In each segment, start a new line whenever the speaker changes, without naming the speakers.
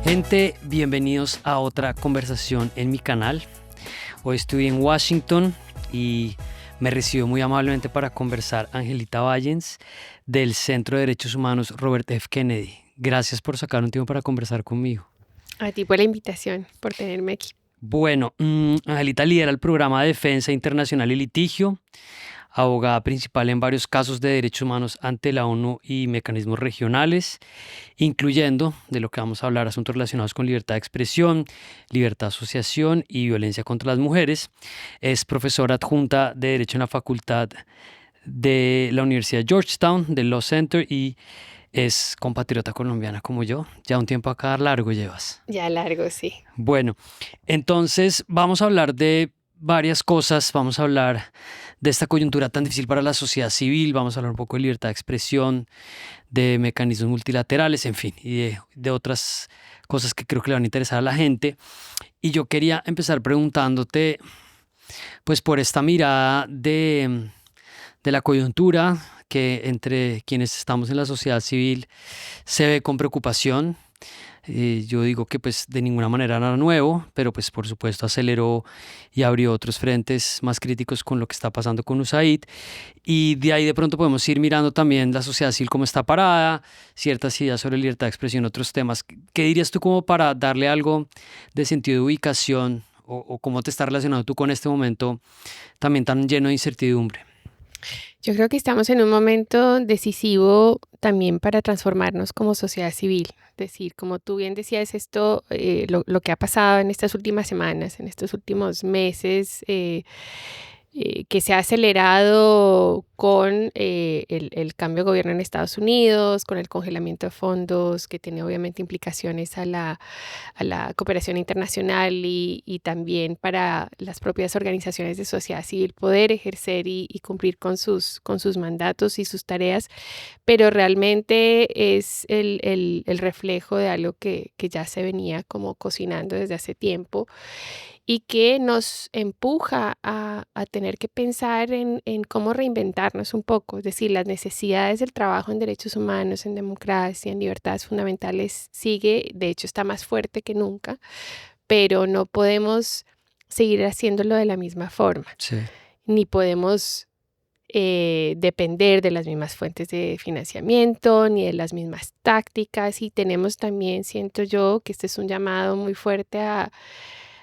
Gente, bienvenidos a otra conversación en mi canal. Hoy estoy en Washington y me recibió muy amablemente para conversar Angelita Vallens del Centro de Derechos Humanos Robert F. Kennedy. Gracias por sacar un tiempo para conversar conmigo.
A ti por la invitación, por tenerme aquí.
Bueno, Angelita lidera el programa de defensa internacional y litigio, abogada principal en varios casos de derechos humanos ante la ONU y mecanismos regionales, incluyendo, de lo que vamos a hablar, asuntos relacionados con libertad de expresión, libertad de asociación y violencia contra las mujeres. Es profesora adjunta de Derecho en la Facultad de la Universidad de Georgetown, del Law Center, y es compatriota colombiana como yo. Ya un tiempo acá largo llevas.
Ya largo, sí.
Bueno, entonces vamos a hablar de varias cosas. Vamos a hablar de esta coyuntura tan difícil para la sociedad civil. Vamos a hablar un poco de libertad de expresión, de mecanismos multilaterales, en fin, y de otras cosas que creo que le van a interesar a la gente. Y yo quería empezar preguntándote, pues por esta mirada de la coyuntura que entre quienes estamos en la sociedad civil se ve con preocupación. Yo digo que pues de ninguna manera era nuevo, pero pues por supuesto aceleró y abrió otros frentes más críticos con lo que está pasando con USAID, y de ahí de pronto podemos ir mirando también la sociedad civil cómo está parada, ciertas ideas sobre libertad de expresión, otros temas. ¿Qué dirías tú como para darle algo de sentido de ubicación o cómo te está relacionado tú con este momento también tan lleno de incertidumbre?
Yo creo que estamos en un momento decisivo también para transformarnos como sociedad civil. Es decir, como tú bien decías, esto, lo que ha pasado en estas últimas semanas, en estos últimos meses, que se ha acelerado con el cambio de gobierno en Estados Unidos, con el congelamiento de fondos, que tiene obviamente implicaciones a la cooperación internacional y también para las propias organizaciones de sociedad civil poder ejercer y cumplir con sus mandatos y sus tareas, pero realmente es el reflejo de algo que ya se venía como cocinando desde hace tiempo y que nos empuja a tener que pensar en cómo reinventarnos un poco. Es decir, las necesidades del trabajo en derechos humanos, en democracia, en libertades fundamentales sigue, de hecho está más fuerte que nunca, pero no podemos seguir haciéndolo de la misma forma,
Sí.
ni podemos depender de las mismas fuentes de financiamiento, ni de las mismas tácticas, y tenemos también, siento yo, que este es un llamado muy fuerte a,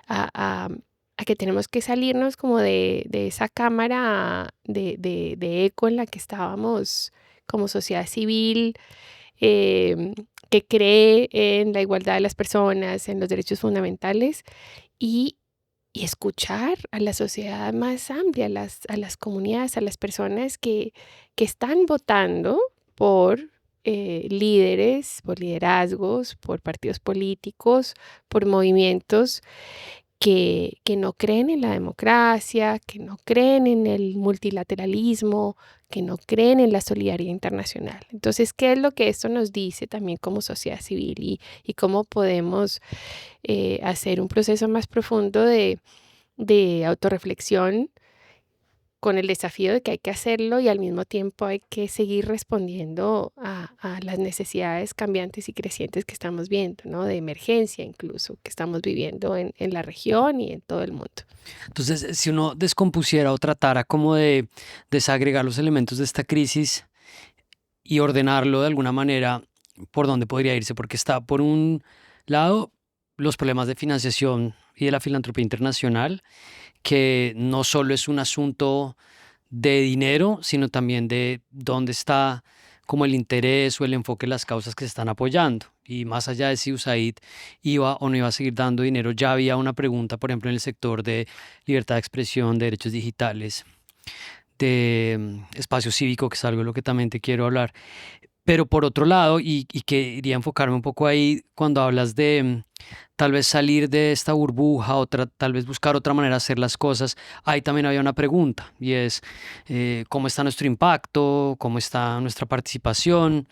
a- a que tenemos que salirnos como de esa cámara de eco en la que estábamos como sociedad civil, em, que cree en la igualdad de las personas, en los derechos fundamentales, y, y escuchar a la sociedad más amplia, a las comunidades, a las personas que están votando por líderes, por liderazgos, por partidos políticos, por movimientos que no creen en la democracia, que no creen en el multilateralismo, que no creen en la solidaridad internacional. Entonces, ¿qué es lo que esto nos dice también como sociedad civil y cómo podemos hacer un proceso más profundo de autorreflexión con el desafío de que hay que hacerlo y al mismo tiempo hay que seguir respondiendo a las necesidades cambiantes y crecientes que estamos viendo, ¿no? De emergencia incluso, que estamos viviendo en la región y en todo el mundo?
Entonces, si uno descompusiera o tratara como de desagregar los elementos de esta crisis y ordenarlo de alguna manera, ¿por dónde podría irse? Porque está, por un lado, los problemas de financiación y de la filantropía internacional, que no solo es un asunto de dinero, sino también de dónde está como el interés o el enfoque de las causas que se están apoyando. Y más allá de si USAID iba o no iba a seguir dando dinero, ya había una pregunta, por ejemplo, en el sector de libertad de expresión, de derechos digitales, de espacio cívico, que es algo de lo que también te quiero hablar. Pero por otro lado, y quería enfocarme un poco ahí cuando hablas de tal vez salir de esta burbuja o tal vez buscar otra manera de hacer las cosas, ahí también había una pregunta y es ¿cómo está nuestro impacto? ¿Cómo está nuestra participación?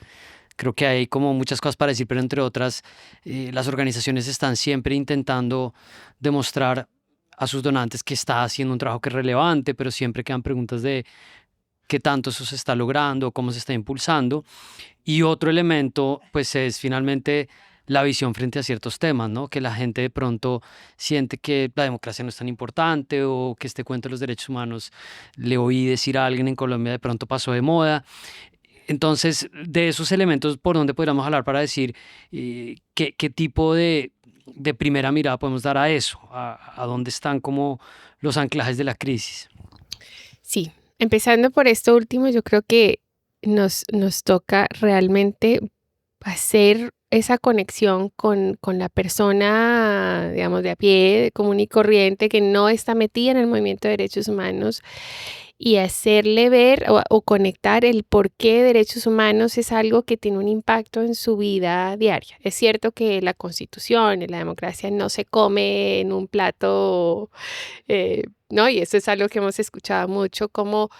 Creo que hay como muchas cosas para decir, pero entre otras, las organizaciones están siempre intentando demostrar a sus donantes que está haciendo un trabajo que es relevante, pero siempre quedan preguntas de qué tanto eso se está logrando, cómo se está impulsando. Y otro elemento, pues es finalmente la visión frente a ciertos temas, ¿no? Que la gente de pronto siente que la democracia no es tan importante o que este cuento de los derechos humanos le oí decir a alguien en Colombia de pronto pasó de moda. Entonces, de esos elementos, ¿por dónde podríamos hablar para decir qué tipo de primera mirada podemos dar a eso? A dónde están como los anclajes de la crisis?
Sí, empezando por esto último, yo creo que nos toca realmente hacer esa conexión con la persona, digamos, de a pie, común y corriente, que no está metida en el movimiento de derechos humanos y hacerle ver o conectar el por qué derechos humanos es algo que tiene un impacto en su vida diaria. Es cierto que la Constitución y la democracia no se come en un plato, ¿no? Y eso es algo que hemos escuchado mucho, como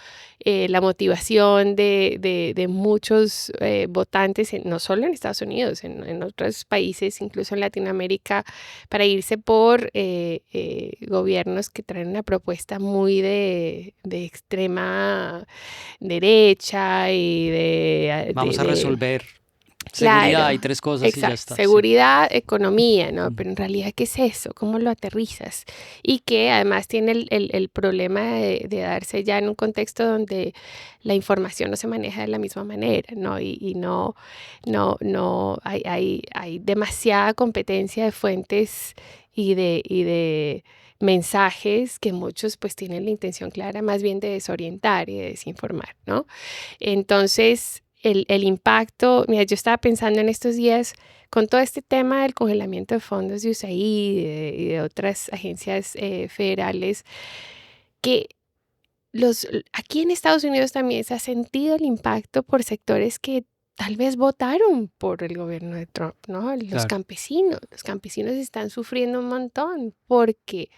la motivación de muchos votantes, no solo en Estados Unidos, en otros países, incluso en Latinoamérica, para irse por gobiernos que traen una propuesta muy de extrema derecha y
Vamos a resolver seguridad
Claro,
y tres cosas y ya
exacto.
está. Sí.
Seguridad, economía, ¿no?
Mm.
Pero en realidad, ¿qué es eso? ¿Cómo lo aterrizas? Y que además tiene el problema de darse ya en un contexto donde la información no se maneja de la misma manera, ¿no? Y no, hay demasiada competencia de fuentes y de mensajes que muchos pues tienen la intención clara más bien de desorientar y de desinformar, ¿no? Entonces, el impacto, mira, yo estaba pensando en estos días con todo este tema del congelamiento de fondos de USAID y de otras agencias federales, que aquí en Estados Unidos también se ha sentido el impacto por sectores que tal vez votaron por el gobierno de Trump, ¿no?
Claro.
Los campesinos están sufriendo un montón porque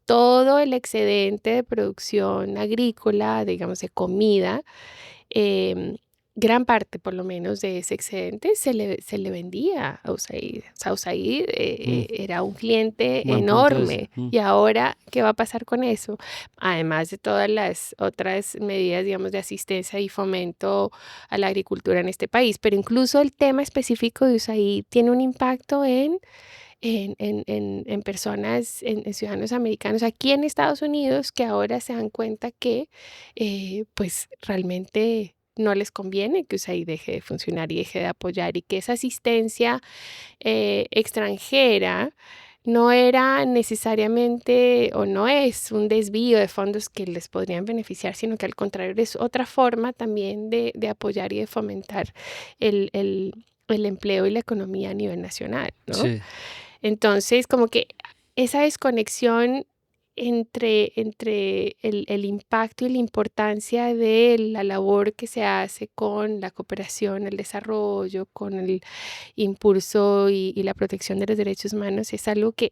todo el excedente de producción agrícola, digamos, de comida, em, gran parte, por lo menos, de ese excedente se le vendía a USAID. O sea, USAID
Mm.
era un cliente
Buen punto ese.
enorme. Y ahora, ¿qué va a pasar con eso? Además de todas las otras medidas, digamos, de asistencia y fomento a la agricultura en este país. Pero incluso el tema específico de USAID tiene un impacto en personas, en ciudadanos americanos aquí en Estados Unidos que ahora se dan cuenta que pues realmente no les conviene que USAID deje de funcionar y deje de apoyar y que esa asistencia extranjera no era necesariamente o no es un desvío de fondos que les podrían beneficiar, sino que al contrario es otra forma también de apoyar y de fomentar el empleo y la economía a nivel nacional, ¿no?
Sí.
Entonces, como que esa desconexión entre el impacto y la importancia de la labor que se hace con la cooperación, el desarrollo, con el impulso y la protección de los derechos humanos es algo que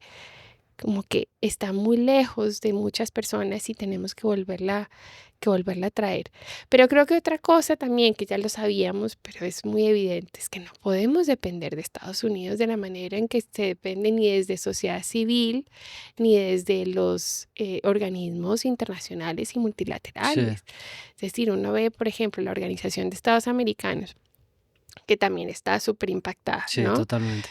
como que está muy lejos de muchas personas y tenemos que volverla a traer. Pero creo que otra cosa también, que ya lo sabíamos, pero es muy evidente, es que no podemos depender de Estados Unidos de la manera en que se depende ni desde sociedad civil, ni desde los organismos internacionales y
Sí.
multilaterales. Es decir, uno ve, por ejemplo, la Organización de Estados Americanos, que también está súper impactada,
Sí,
¿no?
totalmente.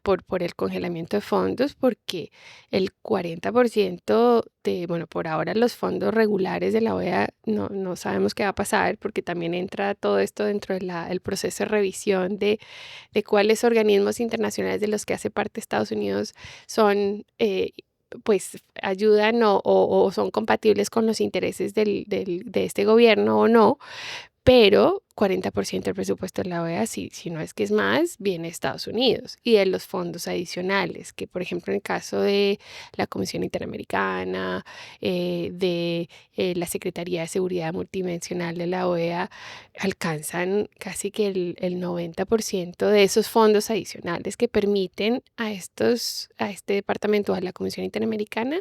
Por el congelamiento de fondos, porque el 40% bueno, por ahora los fondos regulares de la OEA no sabemos qué va a pasar, porque también entra todo esto dentro del proceso de revisión de cuáles organismos internacionales de los que hace parte Estados Unidos son, pues ayudan o son compatibles con los intereses de este gobierno o no, pero 40% del presupuesto de la OEA, si no es que es más, viene de Estados Unidos y de los fondos adicionales, que por ejemplo en el caso de la Comisión Interamericana, de la Secretaría de Seguridad Multidimensional de la OEA, alcanzan casi que el 90% de esos fondos adicionales que permiten a este departamento, a la Comisión Interamericana,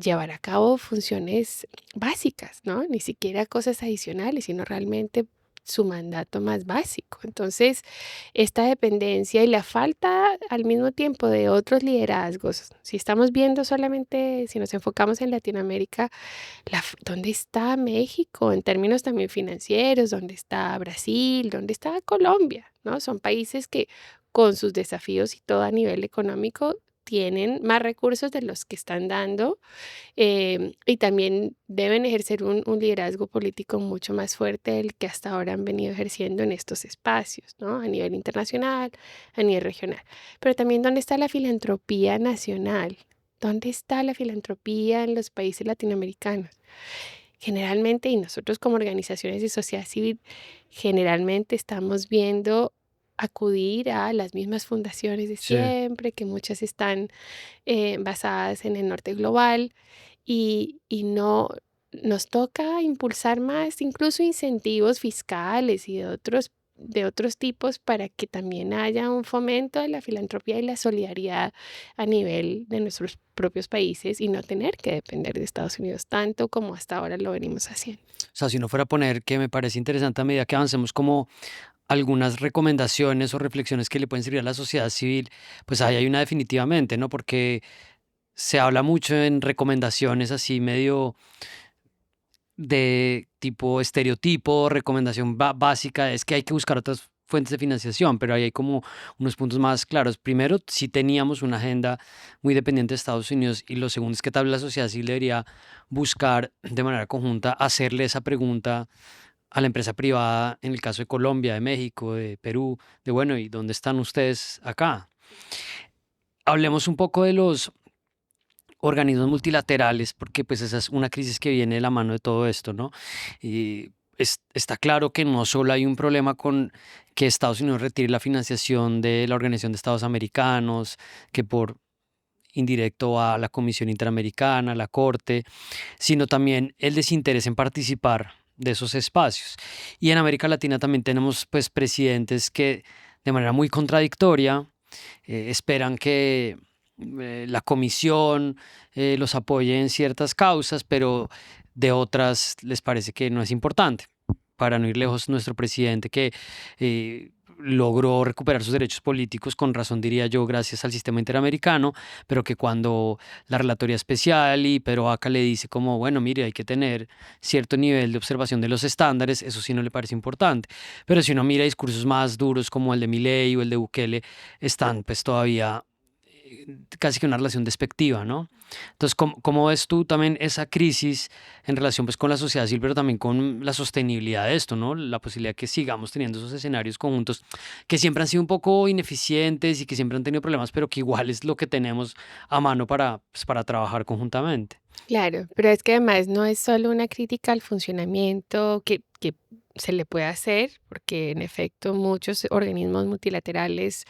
llevar a cabo funciones básicas, ¿no? Ni siquiera cosas adicionales, sino realmente su mandato más básico. Entonces, esta dependencia y la falta al mismo tiempo de otros liderazgos, si estamos viendo solamente, si nos enfocamos en Latinoamérica, ¿dónde está México en términos también financieros? ¿Dónde está Brasil? ¿Dónde está Colombia? ¿No? Son países que con sus desafíos y todo a nivel económico, tienen más recursos de los que están dando, y también deben ejercer un liderazgo político mucho más fuerte del que hasta ahora han venido ejerciendo en estos espacios, ¿no? A nivel internacional, a nivel regional. Pero también, ¿dónde está la filantropía nacional? ¿Dónde está la filantropía en los países latinoamericanos? Generalmente, y nosotros como organizaciones de sociedad civil, generalmente estamos viendo acudir a las mismas fundaciones de
Sí.
siempre, que muchas están basadas en el norte global, y no nos toca impulsar más, incluso incentivos fiscales y de otros tipos para que también haya un fomento de la filantropía y la solidaridad a nivel de nuestros propios países y no tener que depender de Estados Unidos tanto como hasta ahora lo venimos haciendo.
O sea, si uno fuera a poner, que me parece interesante a medida que avancemos, como algunas recomendaciones o reflexiones que le pueden servir a la sociedad civil, pues ahí hay una definitivamente, ¿no? Porque se habla mucho en recomendaciones así medio de tipo estereotipo, recomendación básica, es que hay que buscar otras fuentes de financiación, pero ahí hay como unos puntos más claros. Primero, si teníamos una agenda muy dependiente de Estados Unidos, y lo segundo es que tal vez la sociedad civil debería buscar de manera conjunta hacerle esa pregunta a la empresa privada, en el caso de Colombia, de México, de Perú, de bueno, ¿y dónde están ustedes acá? Hablemos un poco de los organismos multilaterales, porque pues esa es una crisis que viene de la mano de todo esto, ¿no? Y está claro que no solo hay un problema con que Estados Unidos retire la financiación de la Organización de Estados Americanos, que por indirecto va a la Comisión Interamericana, a la Corte, sino también el desinterés en participar de esos espacios. Y en América Latina también tenemos pues presidentes que de manera muy contradictoria esperan que la comisión los apoye en ciertas causas, pero de otras les parece que no es importante. Para no ir lejos, nuestro presidente que logró recuperar sus derechos políticos, con razón diría yo, gracias al sistema interamericano, pero que cuando la Relatoría Especial y Pedro Vaca le dice como, bueno, mire, hay que tener cierto nivel de observación de los estándares, eso sí no le parece importante. Pero si uno mira discursos más duros como el de Milei o el de Bukele, están pues todavía casi que una relación despectiva, ¿no? Entonces, ¿cómo ves tú también esa crisis en relación pues con la sociedad civil, pero también con la sostenibilidad de esto, ¿no? La posibilidad que sigamos teniendo esos escenarios conjuntos que siempre han sido un poco ineficientes y que siempre han tenido problemas, pero que igual es lo que tenemos a mano para, pues, para trabajar conjuntamente.
Claro, pero es que además no es solo una crítica al funcionamiento que se le puede hacer, porque en efecto muchos organismos multilaterales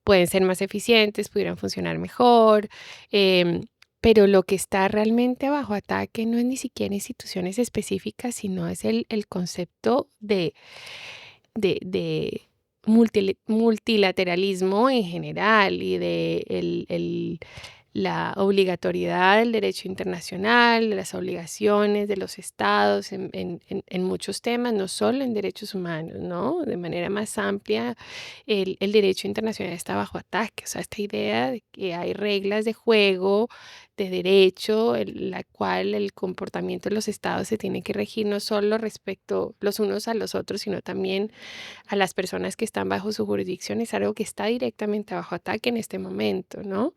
pueden ser más eficientes, pudieran funcionar mejor, em, pero lo que está realmente bajo ataque no es ni siquiera instituciones específicas, sino es el concepto de multilateralismo en general y de la obligatoriedad del derecho internacional, de las obligaciones de los estados en muchos temas, no solo en derechos humanos, ¿no? De manera más amplia, el derecho internacional está bajo ataque. O sea, esta idea de que hay reglas de juego, de derecho, en la cual el comportamiento de los estados se tiene que regir no solo respecto los unos a los otros, sino también a las personas que están bajo su jurisdicción, es algo que está directamente bajo ataque en este momento, ¿no?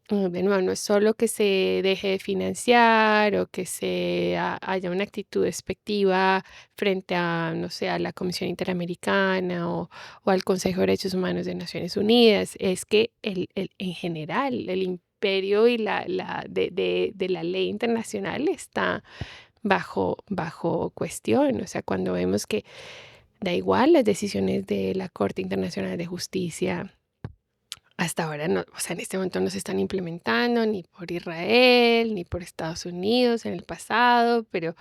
De nuevo, no es solo que se deje de financiar o que haya una actitud despectiva frente a, no sé, a la Comisión Interamericana o al Consejo de Derechos Humanos de Naciones Unidas, es que en general el imperio y de la ley internacional está bajo cuestión. O sea, cuando vemos que da igual las decisiones de la Corte Internacional de Justicia, hasta ahora no, o sea, en este momento no se están implementando ni por Israel, ni por Estados Unidos en el pasado, pero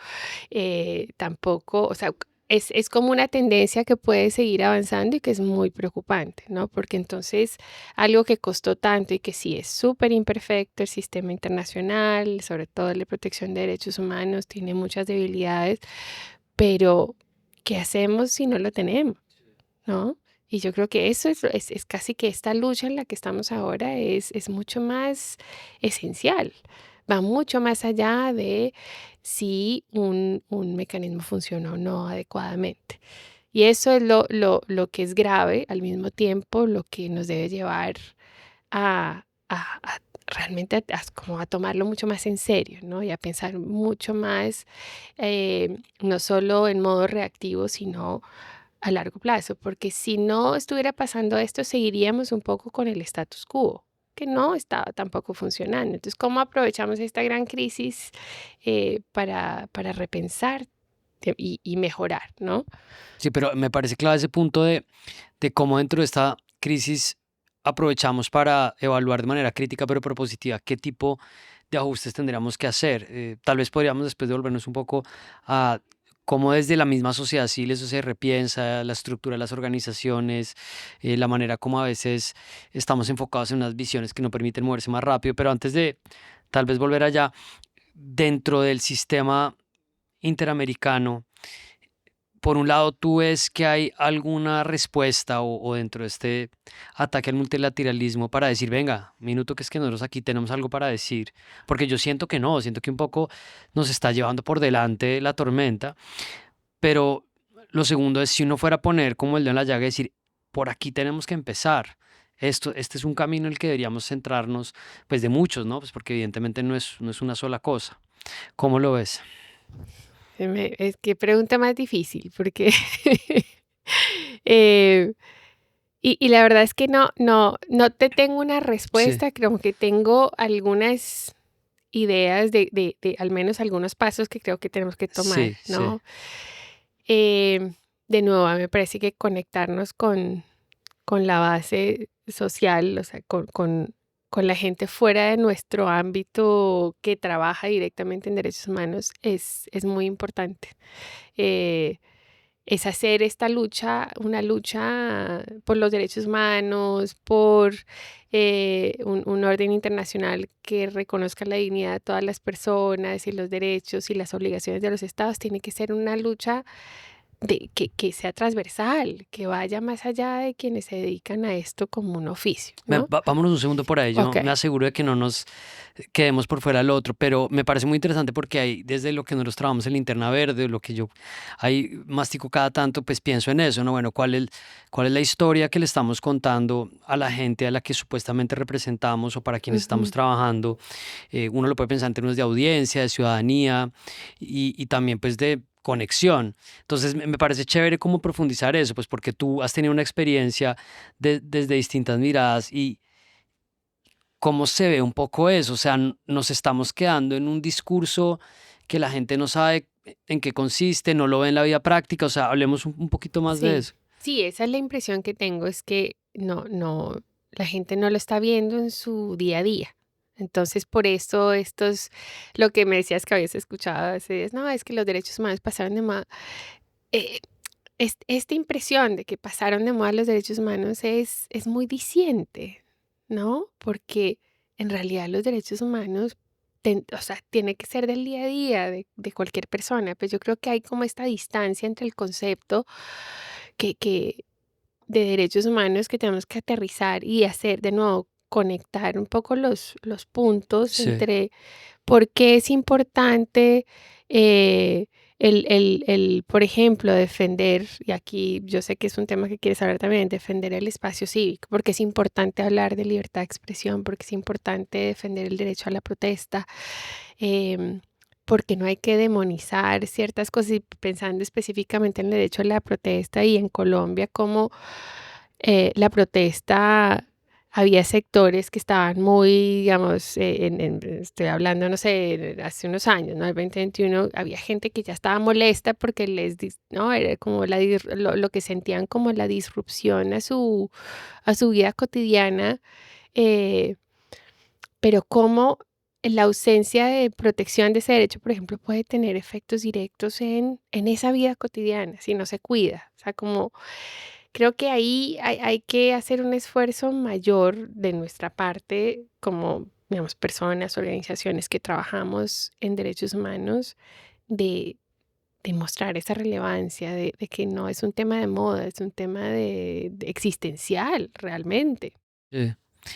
tampoco, o sea, es como una tendencia que puede seguir avanzando y que es muy preocupante, ¿no? Porque entonces algo que costó tanto y que sí es súper imperfecto, el sistema internacional, sobre todo el de protección de derechos humanos, tiene muchas debilidades, pero ¿qué hacemos si no lo tenemos? ¿No? Y yo creo que eso es casi que esta lucha en la que estamos ahora es mucho más esencial, va mucho más allá de si un mecanismo funciona o no adecuadamente. Y eso es lo que es grave, al mismo tiempo lo que nos debe llevar a realmente como a tomarlo mucho más en serio, ¿no? Y a pensar mucho más, no solo en modo reactivo, sino a largo plazo, porque si no estuviera pasando esto, seguiríamos un poco con el status quo, que no estaba tampoco funcionando. Entonces, ¿cómo aprovechamos esta gran crisis para repensar y mejorar, ¿no?
Sí, pero me parece clave ese punto de cómo dentro de esta crisis aprovechamos para evaluar de manera crítica pero propositiva qué tipo de ajustes tendríamos que hacer. Tal vez podríamos después devolvernos un poco a cómo desde la misma sociedad civil eso se repiensa, la estructura de las organizaciones, la manera como a veces estamos enfocados en unas visiones que no permiten moverse más rápido. Pero antes de tal vez volver allá, dentro del sistema interamericano, por un lado, tú ves que hay alguna respuesta o dentro de este ataque al multilateralismo para decir, venga, minuto que es que nosotros aquí tenemos algo para decir, porque yo siento que no, siento que un poco nos está llevando por delante la tormenta, pero lo segundo es si uno fuera a poner como el dedo en la llaga y decir, por aquí tenemos que empezar. Este es un camino en el que deberíamos centrarnos, pues de muchos, ¿no? Pues porque evidentemente no es una sola cosa. ¿Cómo lo ves?
Es que pregunta más difícil, porque eh, y la verdad es que no te tengo una
Sí,
respuesta, como que tengo algunas ideas de al menos algunos pasos que creo que tenemos que tomar,
sí, sí,
¿no? Eh, de nuevo, a mí me parece que conectarnos con la base social, o sea, con la gente fuera de nuestro ámbito que trabaja directamente en derechos humanos es muy importante. Eh, es hacer esta lucha, una lucha por los derechos humanos, por un orden internacional que reconozca la dignidad de todas las personas y los derechos y las obligaciones de los estados. Tiene que ser una lucha que sea transversal, que vaya más allá de quienes se dedican a esto como un oficio, ¿no?
Vámonos un segundo por ahí. Yo
Ok.
me aseguro de que no nos quedemos por fuera del otro, pero me parece muy interesante porque hay, desde lo que nosotros trabajamos en Linterna Verde, lo que yo ahí mastico cada tanto, pues pienso en eso, ¿no? Bueno, ¿cuál es la historia que le estamos contando a la gente a la que supuestamente representamos o para quienes estamos
Ujú.
trabajando? Uno lo puede pensar en términos de audiencia, de ciudadanía y también pues de conexión. Entonces me parece chévere cómo profundizar eso, pues porque tú has tenido una experiencia desde distintas miradas y cómo se ve un poco eso. O sea, nos estamos quedando en un discurso que la gente no sabe en qué consiste, no lo ve en la vida práctica. O sea, hablemos un poquito más de
Sí,
eso.
sí, esa es la impresión que tengo, es que la gente no lo está viendo en su día a día. Entonces, por eso lo que me decías que habías escuchado hace días, no, es que los derechos humanos pasaron de moda. Eh, esta impresión de que pasaron de moda los derechos humanos es muy diciente, ¿no? Porque en realidad los derechos humanos, o sea, tiene que ser del día a día de cualquier persona. Pues yo creo que hay como esta distancia entre el concepto que de derechos humanos que tenemos que aterrizar y hacer de nuevo, conectar un poco los puntos
Sí,
entre por qué es importante eh, por ejemplo, defender, y aquí yo sé que es un tema que quieres hablar también, defender el espacio cívico, porque es importante hablar de libertad de expresión, porque es importante defender el derecho a la protesta, em, porque no hay que demonizar ciertas cosas, y pensando específicamente en el derecho a la protesta y en Colombia, como la protesta, había sectores que estaban muy, digamos, estoy hablando, no sé, hace unos años, ¿no? El 2021, había gente que ya estaba molesta porque ¿no? Era como lo que sentían como la disrupción a su vida cotidiana, eh, pero cómo la ausencia de protección de ese derecho, por ejemplo, puede tener efectos directos en esa vida cotidiana si no se cuida. O sea, como creo que ahí hay que hacer un esfuerzo mayor de nuestra parte como, digamos, personas, organizaciones que trabajamos en derechos humanos, de, de mostrar esa relevancia, de que no es un tema de moda, es un tema de existencial realmente.
sí.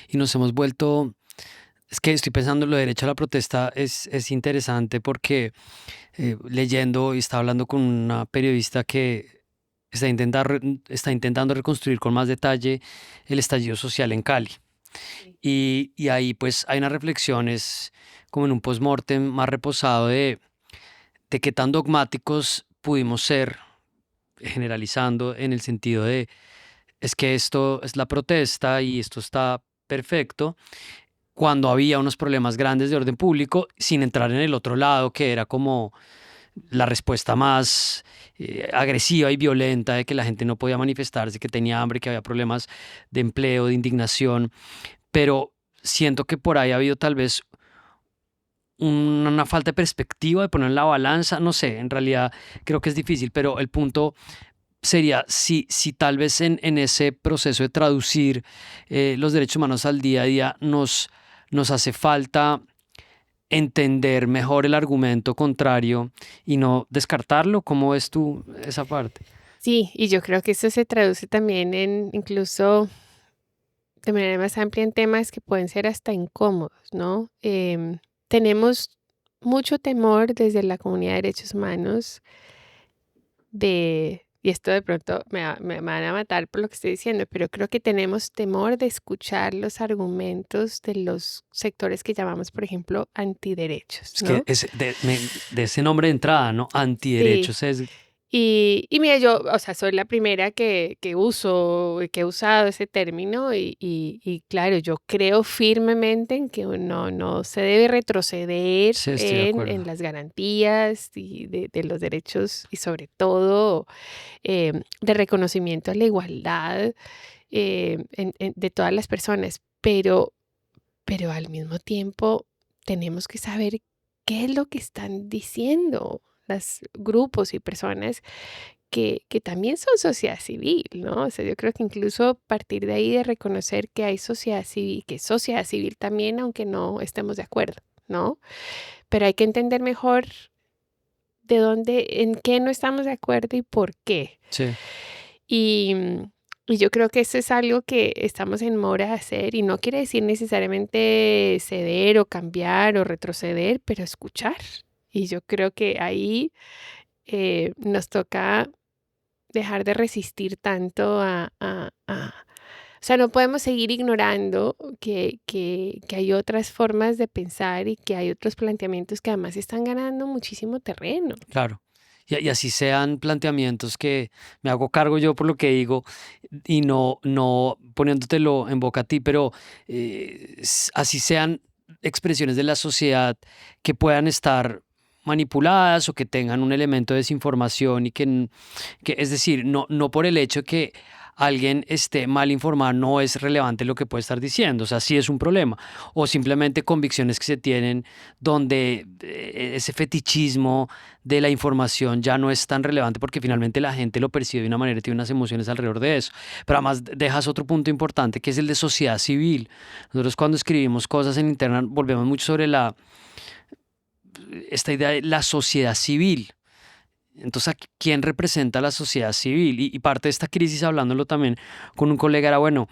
Y nos hemos vuelto, es que estoy pensando lo de derecho a la protesta es interesante porque leyendo y estaba hablando con una periodista que está intentando reconstruir con más detalle el estallido social en Cali.
Sí.
Y ahí pues hay unas reflexiones como en un postmortem más reposado de qué tan dogmáticos pudimos ser, generalizando en el sentido de, es que esto es la protesta y esto está perfecto, cuando había unos problemas grandes de orden público, sin entrar en el otro lado, que era como la respuesta más agresiva y violenta de que la gente no podía manifestarse, que tenía hambre, que había problemas de empleo, de indignación, pero siento que por ahí ha habido tal vez una falta de perspectiva, de poner en la balanza, no sé, en realidad creo que es difícil, pero el punto sería si tal vez en ese proceso de traducir los derechos humanos al día a día nos hace falta entender mejor el argumento contrario y no descartarlo. ¿Cómo ves tú esa parte?
Sí, y yo creo que eso se traduce también en incluso de manera más amplia en temas que pueden ser hasta incómodos, ¿no? Tenemos mucho temor desde la comunidad de derechos humanos y esto de pronto me van a matar por lo que estoy diciendo, pero creo que tenemos temor de escuchar los argumentos de los sectores que llamamos, por ejemplo, antiderechos,
Es que
¿no?
de ese nombre de entrada, ¿no?
Sí.
Antiderechos es...
Y mira, yo, o sea, soy la primera que uso, que he usado ese término y claro, yo creo firmemente en que uno no se debe retroceder
Sí, estoy de
en
acuerdo.
las garantías y de los derechos y sobre todo de reconocimiento a la igualdad de todas las personas, pero al mismo tiempo tenemos que saber qué es lo que están diciendo los grupos y personas que también son sociedad civil, ¿no? O sea, yo creo que incluso partir de ahí de reconocer que hay sociedad civil, que es sociedad civil también, aunque no estemos de acuerdo, ¿no? Pero hay que entender mejor de dónde, en qué no estamos de acuerdo y por qué.
Sí,
Y, y yo creo que eso es algo que estamos en mora de hacer y no quiere decir necesariamente ceder o cambiar o retroceder, pero escuchar. Y yo creo que ahí nos toca dejar de resistir tanto o sea, no podemos seguir ignorando que hay otras formas de pensar y que hay otros planteamientos que además están ganando muchísimo terreno.
claro. Y así sean planteamientos que me hago cargo yo por lo que digo y no poniéndotelo en boca a ti, pero así sean expresiones de la sociedad que puedan estar manipuladas o que tengan un elemento de desinformación y que es decir, no por el hecho de que alguien esté mal informado no es relevante lo que puede estar diciendo, o sea, sí es un problema, o simplemente convicciones que se tienen donde ese fetichismo de la información ya no es tan relevante porque finalmente la gente lo percibe de una manera y tiene unas emociones alrededor de eso. Pero además dejas otro punto importante que es el de sociedad civil. Nosotros cuando escribimos cosas en internet volvemos mucho sobre esta idea de la sociedad civil. Entonces, ¿quién representa a la sociedad civil? Y parte de esta crisis, hablándolo también con un colega, era, bueno,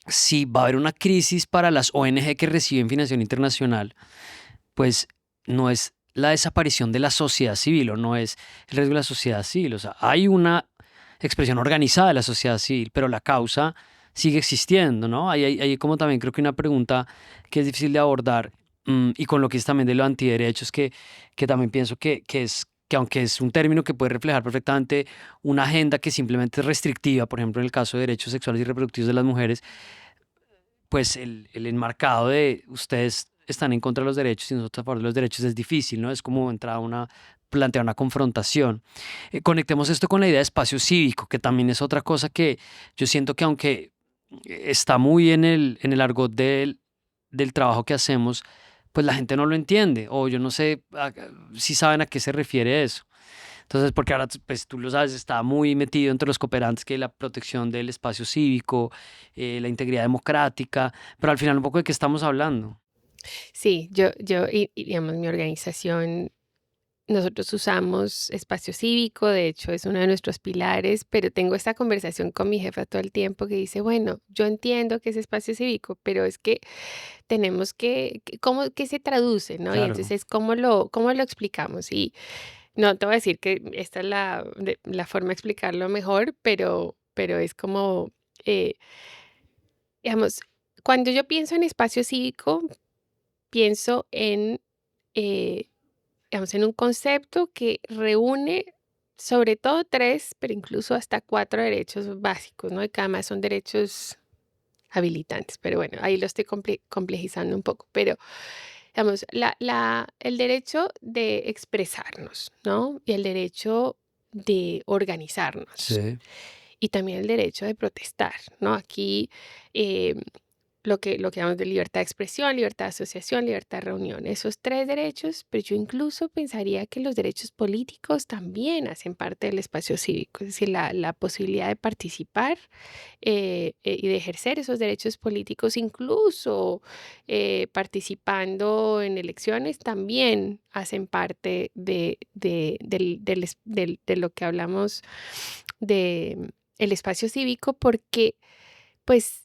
si va a haber una crisis para las ONG que reciben financiación internacional, pues no es la desaparición de la sociedad civil o no es el riesgo de la sociedad civil. O sea, hay una expresión organizada de la sociedad civil, pero la causa sigue existiendo, ¿no? Hay como también creo que una pregunta que es difícil de abordar y con lo que es también de los antiderechos, que también pienso que aunque es un término que puede reflejar perfectamente una agenda que simplemente es restrictiva, por ejemplo en el caso de derechos sexuales y reproductivos de las mujeres, pues el enmarcado de ustedes están en contra de los derechos y nosotros a favor de los derechos es difícil, ¿no? Es como entrar a plantear una confrontación. Conectemos esto con la idea de espacio cívico, que también es otra cosa que yo siento que aunque está muy en el argot del trabajo que hacemos, pues la gente no lo entiende o yo no sé si saben a qué se refiere eso. Entonces, porque ahora, pues tú lo sabes, está muy metido entre los cooperantes que la protección del espacio cívico, la integridad democrática, pero al final un poco de qué estamos hablando.
Sí, y digamos, mi organización, nosotros usamos espacio cívico, de hecho es uno de nuestros pilares, pero tengo esta conversación con mi jefa todo el tiempo que dice, bueno, yo entiendo que es espacio cívico, pero es que tenemos ¿cómo que se traduce, no? Y
Claro,
entonces, cómo lo explicamos? No te voy a decir que esta es la forma de explicarlo mejor, pero es como, eh, digamos, cuando yo pienso en espacio cívico, pienso eh, digamos, en un concepto que reúne sobre todo 3, pero incluso hasta 4 derechos básicos, ¿no? Y que además son derechos habilitantes, pero bueno, ahí lo estoy complejizando un poco, pero digamos, el derecho de expresarnos, ¿no? Y el derecho de organizarnos
Sí.
y también el derecho de protestar, ¿no? Aquí eh, lo que llamamos de libertad de expresión, libertad de asociación, libertad de reunión, esos 3 derechos, pero yo incluso pensaría que los derechos políticos también hacen parte del espacio cívico, es decir, la posibilidad de participar y de ejercer esos derechos políticos, incluso participando en elecciones, también hacen parte de lo que hablamos de el espacio cívico, porque pues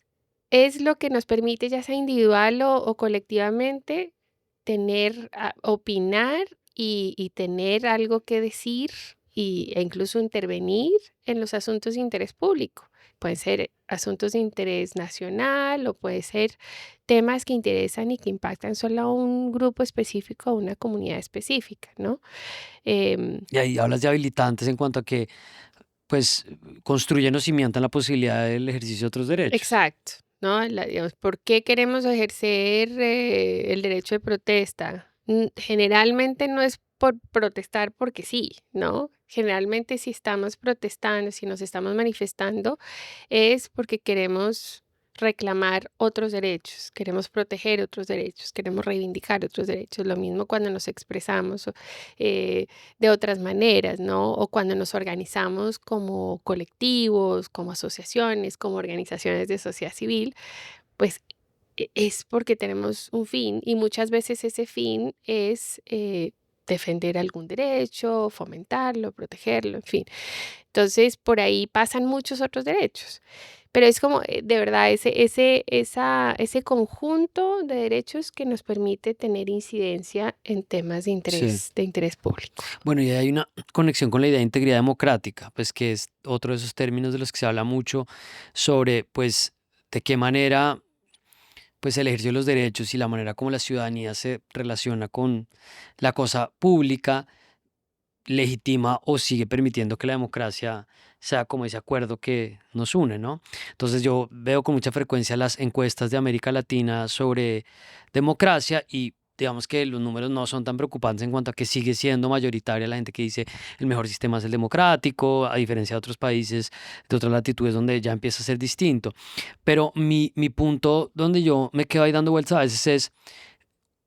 es lo que nos permite, ya sea individual o colectivamente, opinar y tener algo que decir e incluso intervenir en los asuntos de interés público. Pueden ser asuntos de interés nacional o puede ser temas que interesan y que impactan solo a un grupo específico o una comunidad específica, ¿no? Em,
Y ahí hablas de habilitantes en cuanto a que, pues, construyen o cimentan la posibilidad del ejercicio de otros derechos.
Exacto, ¿no? Digamos, ¿por qué queremos ejercer el derecho de protesta? Generalmente no es por protestar porque sí, ¿no? Generalmente si estamos protestando, si nos estamos manifestando, es porque queremos reclamar otros derechos, queremos proteger otros derechos, queremos reivindicar otros derechos. Lo mismo cuando nos expresamos eh, de otras maneras, ¿no? O cuando nos organizamos como colectivos, como asociaciones, como organizaciones de sociedad civil, pues es porque tenemos un fin y muchas veces ese fin es defender algún derecho, fomentarlo, protegerlo, en fin. Entonces, por ahí pasan muchos otros derechos. Pero es como, de verdad, ese conjunto de derechos que nos permite tener incidencia en temas
Sí.
de interés público.
Bueno, y hay una conexión con la idea de integridad democrática, pues que es otro de esos términos de los que se habla mucho sobre, pues, de qué manera, pues, el ejercicio de los derechos y la manera como la ciudadanía se relaciona con la cosa pública legitima o sigue permitiendo que la democracia sea como ese acuerdo que nos une, ¿no? Entonces yo veo con mucha frecuencia las encuestas de América Latina sobre democracia y digamos que los números no son tan preocupantes en cuanto a que sigue siendo mayoritaria la gente que dice el mejor sistema es el democrático, a diferencia de otros países, de otras latitudes donde ya empieza a ser distinto. Pero mi punto donde yo me quedo ahí dando vueltas a veces es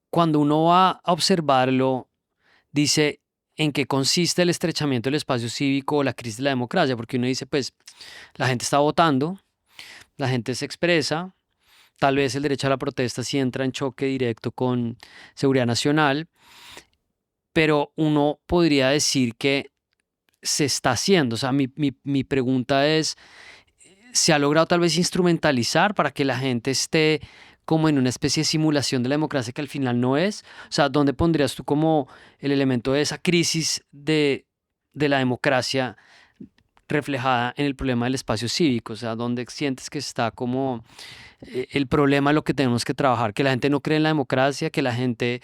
cuando uno va a observarlo dice en qué consiste el estrechamiento del espacio cívico o la crisis de la democracia, porque uno dice, pues, la gente está votando, la gente se expresa, tal vez el derecho a la protesta sí entra en choque directo con seguridad nacional, pero uno podría decir que se está haciendo. O sea, mi pregunta es, ¿se ha logrado tal vez instrumentalizar para que la gente esté como en una especie de simulación de la democracia que al final no es? O sea, ¿dónde pondrías tú como el elemento de esa crisis de la democracia reflejada en el problema del espacio cívico? O sea, ¿dónde sientes que está como el problema de lo que tenemos que trabajar? Que la gente no cree en la democracia, que la gente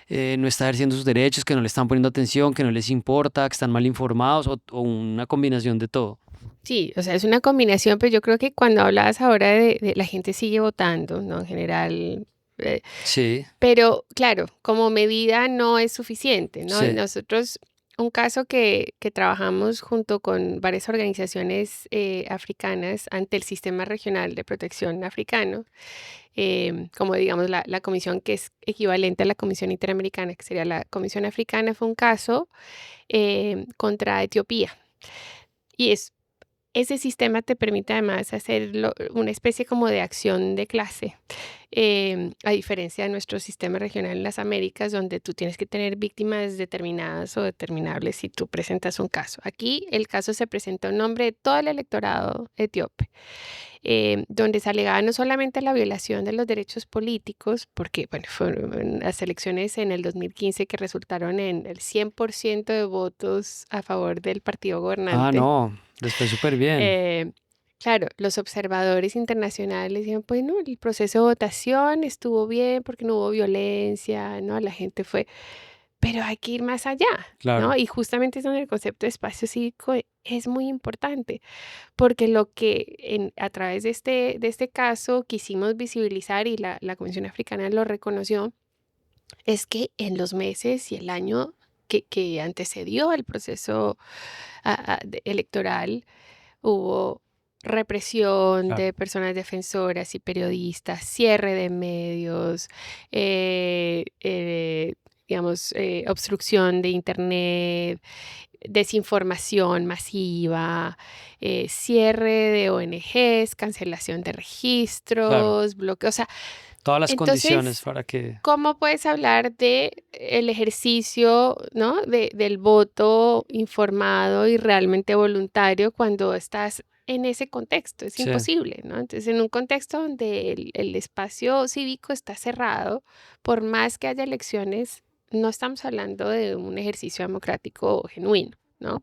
no está ejerciendo sus derechos, que no le están poniendo atención, que no les importa, que están mal informados o una combinación de todo.
Sí, o sea, es una combinación, pero yo creo que cuando hablabas ahora de la gente sigue votando, ¿no? En general, eh,
Sí,
pero claro, como medida no es suficiente, ¿no?
sí,
Nosotros, un caso que trabajamos junto con varias organizaciones africanas ante el Sistema Regional de Protección Africano, como digamos la comisión que es equivalente a la Comisión Interamericana, que sería la Comisión Africana, fue un caso contra Etiopía. Y es ese sistema te permite además hacer una especie como de acción de clase, a diferencia de nuestro sistema regional en las Américas, donde tú tienes que tener víctimas determinadas o determinables si tú presentas un caso. Aquí el caso se presenta en nombre de todo el electorado etíope, donde se alegaba no solamente la violación de los derechos políticos, porque bueno, fueron las elecciones en el 2015 que resultaron en el 100% de votos a favor del partido
Ah,
gobernante.
no, les fue súper bien.
Eh, claro, los observadores internacionales decían, pues no, el proceso de votación estuvo bien porque no hubo violencia, ¿no? La gente fue, pero hay que ir más allá, ¿no?
Claro,
Y justamente es donde el concepto de espacio cívico es muy importante, porque lo que a través de este caso quisimos visibilizar y la Comisión Africana lo reconoció, es que en los meses y el año que antecedió al proceso electoral, hubo represión
claro.
de personas defensoras y periodistas, cierre de medios, digamos, obstrucción de internet, desinformación masiva, cierre de ONGs, cancelación de
Claro,
registros, bloqueo. O sea,
todas las condiciones
entonces,
para que...
¿cómo puedes hablar de el ejercicio, ¿no? Del voto informado y realmente voluntario cuando estás en ese contexto? Es
Sí,
imposible, ¿no? Entonces, en un contexto donde el espacio cívico está cerrado, por más que haya elecciones, no estamos hablando de un ejercicio democrático genuino, ¿no?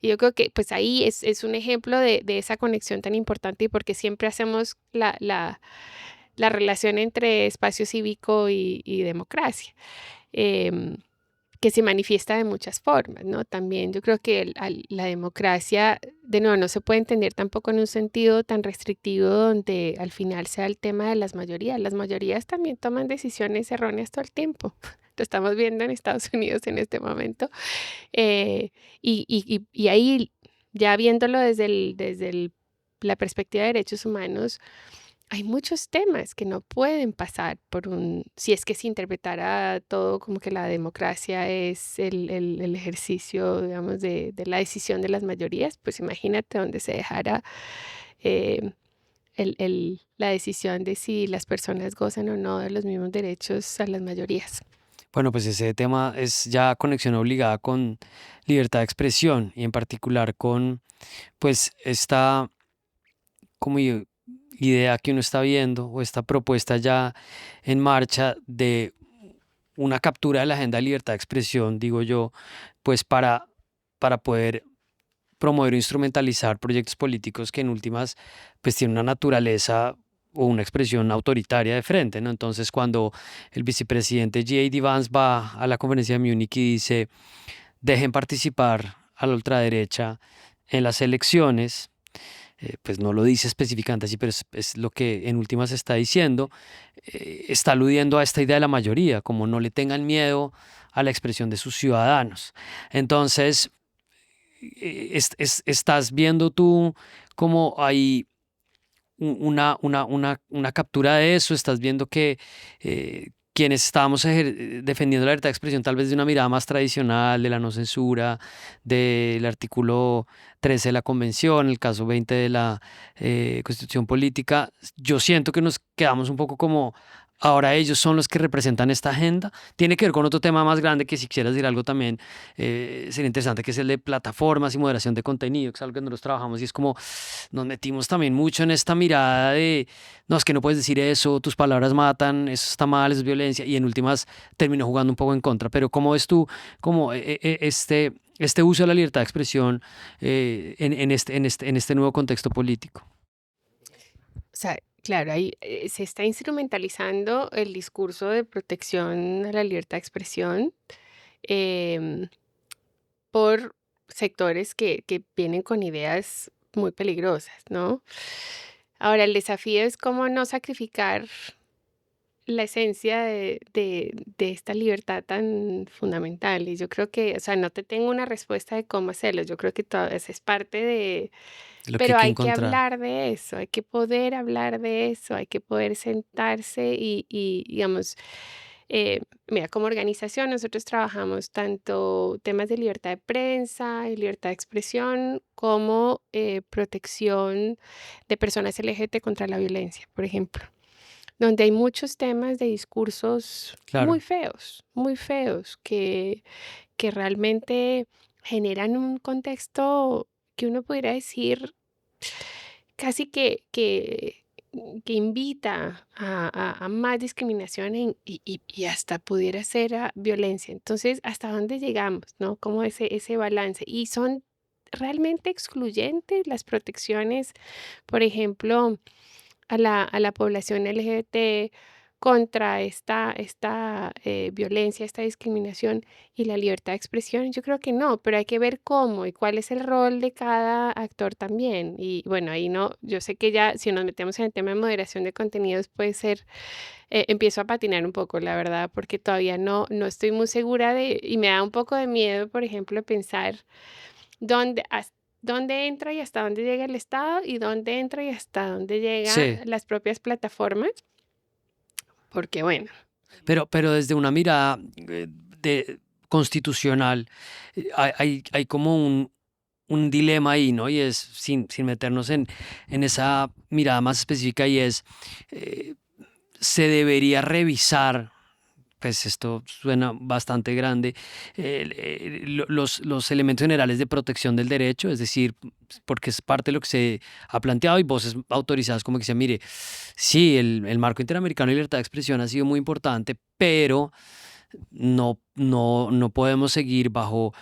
Y yo creo que pues ahí es un ejemplo de esa conexión tan importante y porque siempre hacemos la relación entre espacio cívico y democracia, em, que se manifiesta de muchas formas, ¿no? También yo creo que la democracia, de nuevo, no se puede entender tampoco en un sentido tan restrictivo donde al final sea el tema de las mayorías. Las mayorías también toman decisiones erróneas todo el tiempo. Lo estamos viendo en Estados Unidos en este momento. eh, y ahí, ya viéndolo la perspectiva de derechos humanos, hay muchos temas que no pueden pasar por si es que se interpretara todo como que la democracia es el ejercicio, digamos, de la decisión de las mayorías, pues imagínate donde se dejara eh, la decisión de si las personas gozan o no de los mismos derechos a las mayorías.
bueno, pues ese tema es ya conexión obligada con libertad de expresión y en particular con, pues, esta como idea que uno está viendo o esta propuesta ya en marcha de una captura de la agenda de libertad de expresión, digo yo, pues para poder promover o instrumentalizar proyectos políticos que en últimas pues tienen una naturaleza o una expresión autoritaria de frente, ¿no? Entonces cuando el vicepresidente J.D. Vance va a la conferencia de Múnich y dice, dejen participar a la ultraderecha en las elecciones, pues no lo dice específicamente así, pero es lo que en últimas está diciendo, está aludiendo a esta idea de la mayoría, como no le tengan miedo a la expresión de sus ciudadanos. Entonces, estás viendo tú como hay una captura de eso, estás viendo que quienes estábamos defendiendo la libertad de expresión tal vez de una mirada más tradicional, de la no censura, del artículo 13 de la Convención, el caso 20 de la Constitución Política, yo siento que nos quedamos un poco como... Ahora ellos son los que representan esta agenda. Tiene que ver con otro tema más grande que si quisieras decir algo también sería interesante, que es el de plataformas y moderación de contenido, que es algo que nosotros trabajamos y es como nos metimos también mucho en esta mirada de, no, es que no puedes decir eso, tus palabras matan, eso está mal, eso es violencia, y en últimas terminó jugando un poco en contra. Pero ¿cómo ves tú como este uso de la libertad de expresión en este nuevo contexto político?
O sea, claro, ahí se está instrumentalizando el discurso de protección a la libertad de expresión, em, por sectores que vienen con ideas muy peligrosas, ¿no? Ahora, el desafío es cómo no sacrificar la esencia de esta libertad tan fundamental. Y yo creo que, o sea, no te tengo una respuesta de cómo hacerlo. Yo creo que todo eso es parte
Lo que hay
pero
que
hay que
encontrar.
hablar de eso, hay que poder hablar de eso, hay que poder sentarse digamos, Mira, como organización nosotros trabajamos tanto temas de libertad de prensa y libertad de expresión como protección de personas LGBT contra la violencia, por ejemplo, donde hay muchos temas de discursos
Claro.
muy feos, que realmente generan un contexto que uno podría decir casi que invita a más discriminación y hasta pudiera ser violencia. Entonces, ¿hasta dónde llegamos, no? Como ese balance. Y son realmente excluyentes las protecciones, por ejemplo, a la población LGBT contra esta violencia, esta discriminación y la libertad de expresión. Yo creo que no, pero hay que ver cómo y cuál es el rol de cada actor también. Y bueno, ahí no, yo sé que ya si nos metemos en el tema de moderación de contenidos puede ser, empiezo a patinar un poco, la verdad, porque todavía no estoy muy segura y me da un poco de miedo, por ejemplo, pensar dónde, dónde entra y hasta dónde llega el Estado y dónde entra y hasta dónde llegan
Sí,
las propias plataformas, porque bueno,
pero desde una mirada de constitucional, hay como un dilema ahí, ¿no? Y es, sin meternos en esa mirada más específica, y es, eh, se debería revisar, pues esto suena bastante grande, los elementos generales de protección del derecho, es decir, porque es parte de lo que se ha planteado y voces autorizadas como que dicen, mire, sí, el marco interamericano de libertad de expresión ha sido muy importante, pero no podemos seguir bajo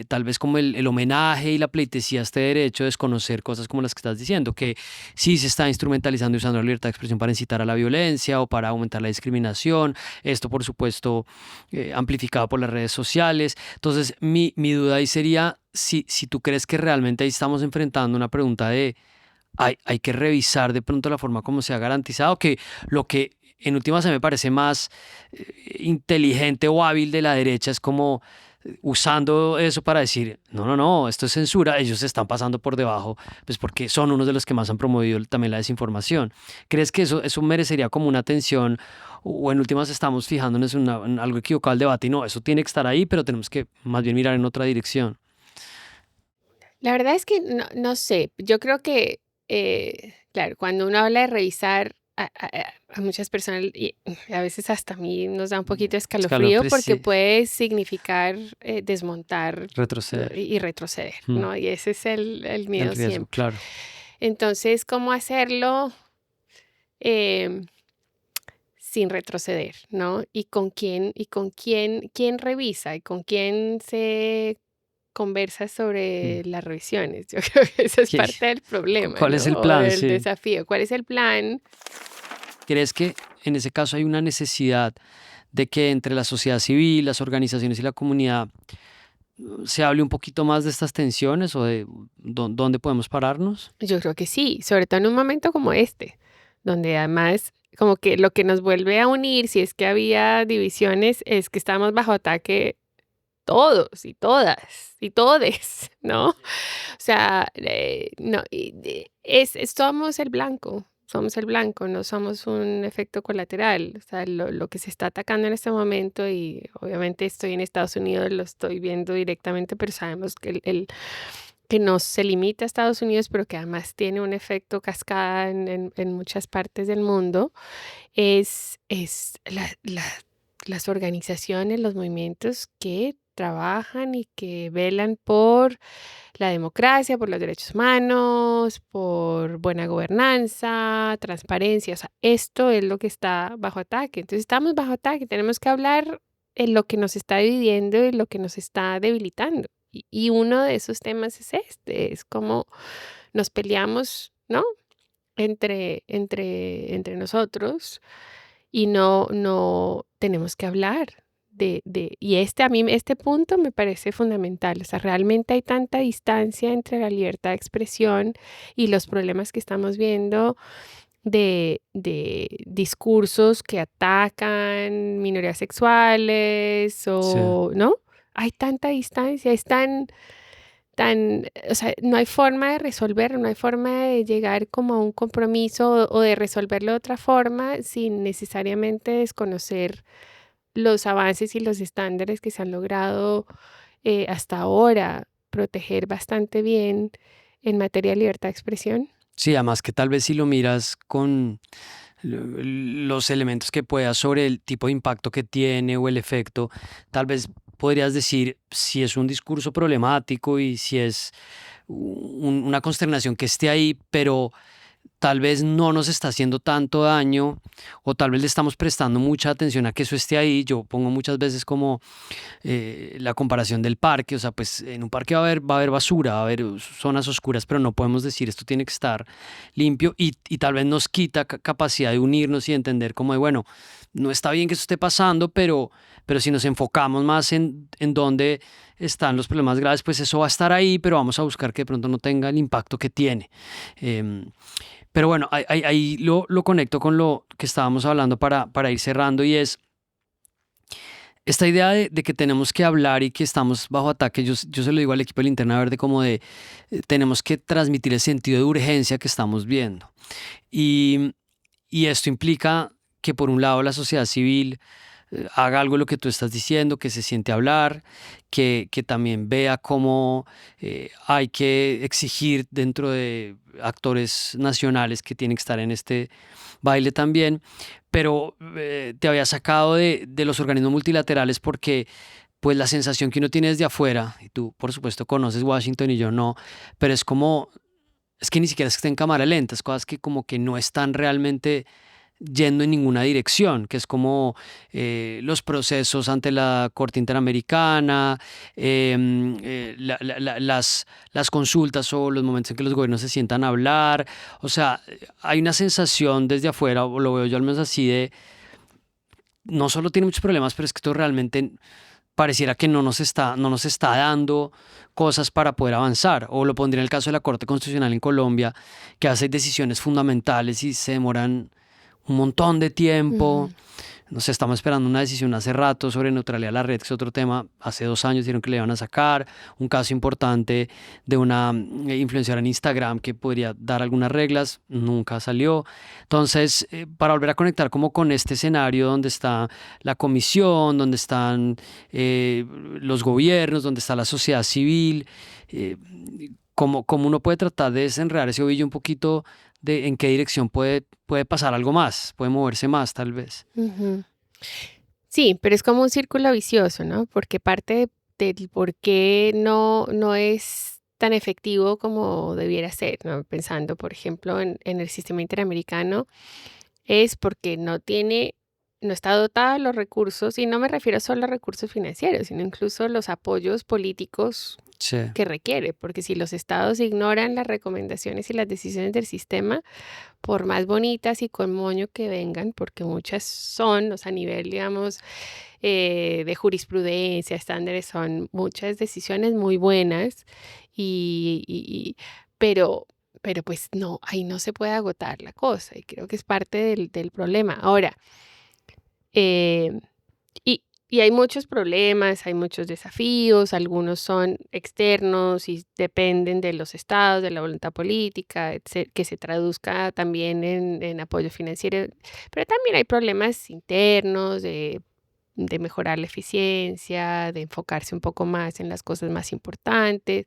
tal vez como el homenaje y la pleitesía a este derecho, desconocer cosas como las que estás diciendo, que sí se está instrumentalizando y usando la libertad de expresión para incitar a la violencia o para aumentar la discriminación, esto por supuesto amplificado por las redes sociales. Entonces mi duda ahí sería si tú crees que realmente ahí estamos enfrentando una pregunta de hay que revisar de pronto la forma como se ha garantizado, que lo que en última se me parece más inteligente o hábil de la derecha es como usando eso para decir, no, esto es censura, ellos se están pasando por debajo, pues porque son unos de los que más han promovido también la desinformación. ¿Crees que eso merecería como una atención o en últimas estamos fijándonos en algo equivocado al debate y no, eso tiene que estar ahí, pero tenemos que más bien mirar en otra dirección?
la verdad es que no sé, yo creo que, claro, cuando uno habla de revisar a muchas personas y a veces hasta a mí nos da un poquito de escalofrío
Escalofríos,
porque
sí,
puede significar desmontar
retroceder.
y retroceder,
Mm,
¿no? Y ese es el
el
miedo
riesgo,
siempre.
claro.
Entonces, ¿cómo hacerlo em, sin retroceder, ¿no? ¿Quién revisa y con quién se conversa
Mm.
sobre las revisiones? Yo creo que esa es
¿Qué-
parte del problema,
¿Cuál es el
¿no? O
plan?
del
Sí.
desafío. ¿Cuál es el plan?
¿Crees que en ese caso hay una necesidad de que entre la sociedad civil, las organizaciones y la comunidad se hable un poquito más de estas tensiones o de dónde podemos pararnos?
Yo creo que sí, sobre todo en un momento como este, donde además como que lo que nos vuelve a unir, si es que había divisiones, es que estamos bajo ataque todos y todas y todes, ¿no? O sea, no, somos el blanco, no somos un efecto colateral. O sea, lo que se está atacando en este momento, y obviamente estoy en Estados Unidos, lo estoy viendo directamente, pero sabemos que que no se limita a Estados Unidos, pero que además tiene un efecto cascada en muchas partes del mundo, es las organizaciones, los movimientos que trabajan y que velan por la democracia, por los derechos humanos, por buena gobernanza, transparencia. O sea, esto es lo que está bajo ataque. Entonces estamos bajo ataque. Tenemos que hablar en lo que nos está dividiendo y lo que nos está debilitando. Y uno de esos temas es este, es como nos peleamos, ¿no? Entre nosotros y no tenemos que hablar y a mí este punto me parece fundamental. O sea, realmente hay tanta distancia entre la libertad de expresión y los problemas que estamos viendo de discursos que atacan minorías sexuales
Sí.
o, ¿no? Hay tanta distancia, es tan o sea, no hay forma de resolver, no hay forma de llegar como a un compromiso o de resolverlo de otra forma sin necesariamente desconocer los avances y los estándares que se han logrado hasta ahora, proteger bastante bien en materia de libertad de expresión.
Sí, además que tal vez si lo miras con los elementos que puedas sobre el tipo de impacto que tiene o el efecto, tal vez podrías decir si es un discurso problemático y si es una consternación que esté ahí, pero tal vez no nos está haciendo tanto daño o tal vez le estamos prestando mucha atención a que eso esté ahí. Yo pongo muchas veces como la comparación del parque, o sea, pues en un parque va a haber basura, va a haber zonas oscuras, pero no podemos decir esto tiene que estar limpio y tal vez nos quita capacidad de unirnos y entender como de, bueno, no está bien que esto esté pasando, pero si nos enfocamos más en dónde están los problemas graves, pues eso va a estar ahí, pero vamos a buscar que de pronto no tenga el impacto que tiene. Pero bueno, ahí lo conecto con lo que estábamos hablando para ir cerrando y es esta idea de que tenemos que hablar y que estamos bajo ataque. Yo se lo digo al equipo de Linterna Verde como de tenemos que transmitir el sentido de urgencia que estamos viendo. Y, y esto implica que por un lado la sociedad civil haga algo de lo que tú estás diciendo, que se siente a hablar, que también vea cómo hay que exigir dentro de actores nacionales que tienen que estar en este baile también, pero te había sacado de los organismos multilaterales porque pues la sensación que uno tiene desde afuera, y tú por supuesto conoces Washington y yo no, pero es como, es que ni siquiera es que esté en cámara lenta, es cosas que como que no están realmente yendo en ninguna dirección, que es como los procesos ante la Corte Interamericana, las consultas o los momentos en que los gobiernos se sientan a hablar. O sea, hay una sensación desde afuera, o lo veo yo al menos así, de no solo tiene muchos problemas, pero es que esto realmente pareciera que no nos está dando cosas para poder avanzar. O lo pondría en el caso de la Corte Constitucional en Colombia, que hace decisiones fundamentales y se demoran un montón de tiempo.
Ujú.
No sé, estamos esperando una decisión hace rato sobre neutralidad de la red, que es otro tema. Hace 2 años dijeron que le iban a sacar un caso importante de una influenciadora en Instagram que podría dar algunas reglas, nunca salió. Entonces, para volver a conectar como con este escenario donde está la comisión, donde están los gobiernos, donde está la sociedad civil, eh, como uno puede tratar de desenredar ese ovillo un poquito de en qué dirección puede pasar algo más, puede moverse más tal vez.
Ujú. Sí, pero es como un círculo vicioso, ¿no? Porque parte del por qué no es tan efectivo como debiera ser, ¿no? Pensando, por ejemplo, en el sistema interamericano, es porque no está dotado de los recursos, y no me refiero solo a recursos financieros, sino incluso los apoyos políticos
Sí,
que requiere, porque si los estados ignoran las recomendaciones y las decisiones del sistema, por más bonitas y con moño que vengan, porque muchas son, o sea, a nivel, digamos, de jurisprudencia, estándares, son muchas decisiones muy buenas, pero, pero pues no, ahí no se puede agotar la cosa, y creo que es parte del problema. Ahora, eh, y hay muchos problemas, hay muchos desafíos, algunos son externos y dependen de los estados, de la voluntad política, que se traduzca también en apoyo financiero, pero también hay problemas internos de mejorar la eficiencia, de enfocarse un poco más en las cosas más importantes.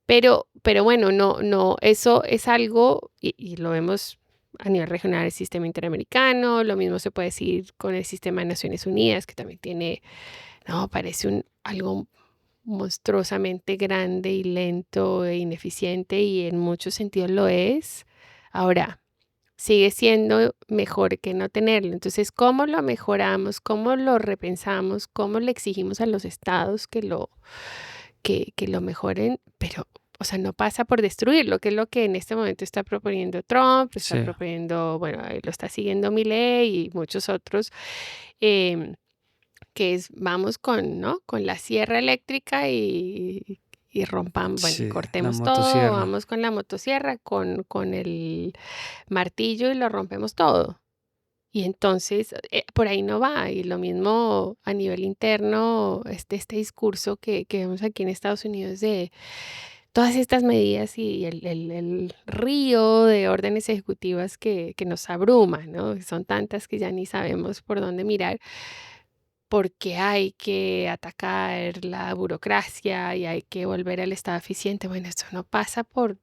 Pero bueno, no, eso es algo, y lo vemos a nivel regional, el sistema interamericano, lo mismo se puede decir con el sistema de Naciones Unidas, que también tiene, no, parece algo monstruosamente grande y lento e ineficiente, y en muchos sentidos lo es. Ahora, sigue siendo mejor que no tenerlo. Entonces, ¿cómo lo mejoramos? ¿Cómo lo repensamos? ¿Cómo le exigimos a los estados que lo mejoren? Pero, o sea, no pasa por destruirlo, que es lo que en este momento está proponiendo Trump, está
sí.
proponiendo, bueno, lo está siguiendo Milei y muchos otros, em, que es vamos con, ¿no? Con la sierra eléctrica y rompamos, bueno, y
Sí, la
cortemos todo,
motosierra.
vamos con la motosierra, con el martillo y lo rompemos todo. Y entonces por ahí no va. Y lo mismo a nivel interno, este discurso que vemos aquí en Estados Unidos de todas estas medidas y el río de órdenes ejecutivas que nos abruma, ¿no? Son tantas que ya ni sabemos por dónde mirar, porque hay que atacar la burocracia y hay que volver al Estado eficiente. Bueno, esto no pasa por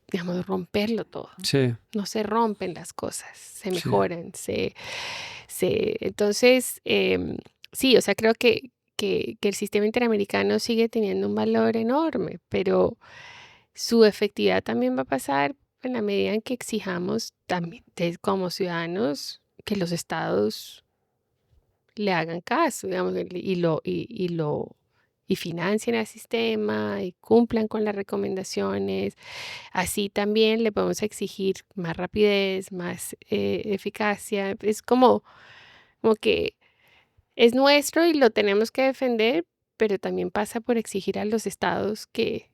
digamos, romperlo todo.
Sí,
No se rompen las cosas, se
sí,
mejoran, entonces, sí, o sea, creo que el sistema interamericano sigue teniendo un valor enorme, pero su efectividad también va a pasar en la medida en que exijamos también como ciudadanos que los estados le hagan caso, digamos, y financien al sistema y cumplan con las recomendaciones. Así también le podemos exigir más rapidez, más eficacia. Es como que es nuestro y lo tenemos que defender, pero también pasa por exigir a los estados que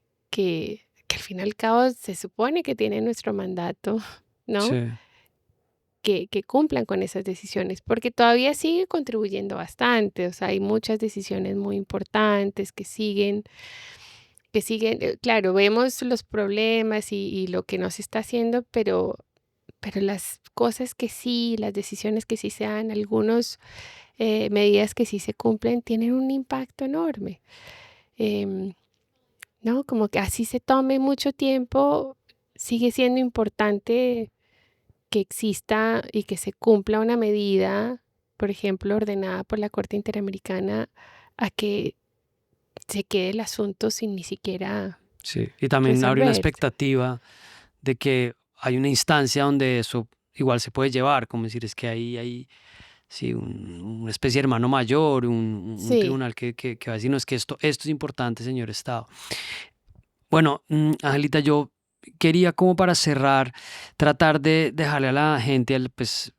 al fin y al cabo se supone que tienen nuestro mandato, ¿no?
sí.
Que cumplan con esas decisiones, porque todavía sigue contribuyendo bastante, o sea, hay muchas decisiones muy importantes que siguen, claro, vemos los problemas y lo que no se está haciendo, pero las cosas que sí, las decisiones que sí se dan, algunas medidas que sí se cumplen, tienen un impacto enorme. Em, ¿No? Como que así se tome mucho tiempo, sigue siendo importante que exista y que se cumpla una medida, por ejemplo, ordenada por la Corte Interamericana, a que se quede el asunto sin ni siquiera
Sí, y también abre una
resolverse.
expectativa de que hay una instancia donde eso igual se puede llevar, como decir, es que ahí hay sí, una especie de hermano mayor, un
Sí,
tribunal que va a decir, no, es que esto es importante, señor Estado. Bueno, Angelita, yo quería como para cerrar, tratar de dejarle a la gente, pues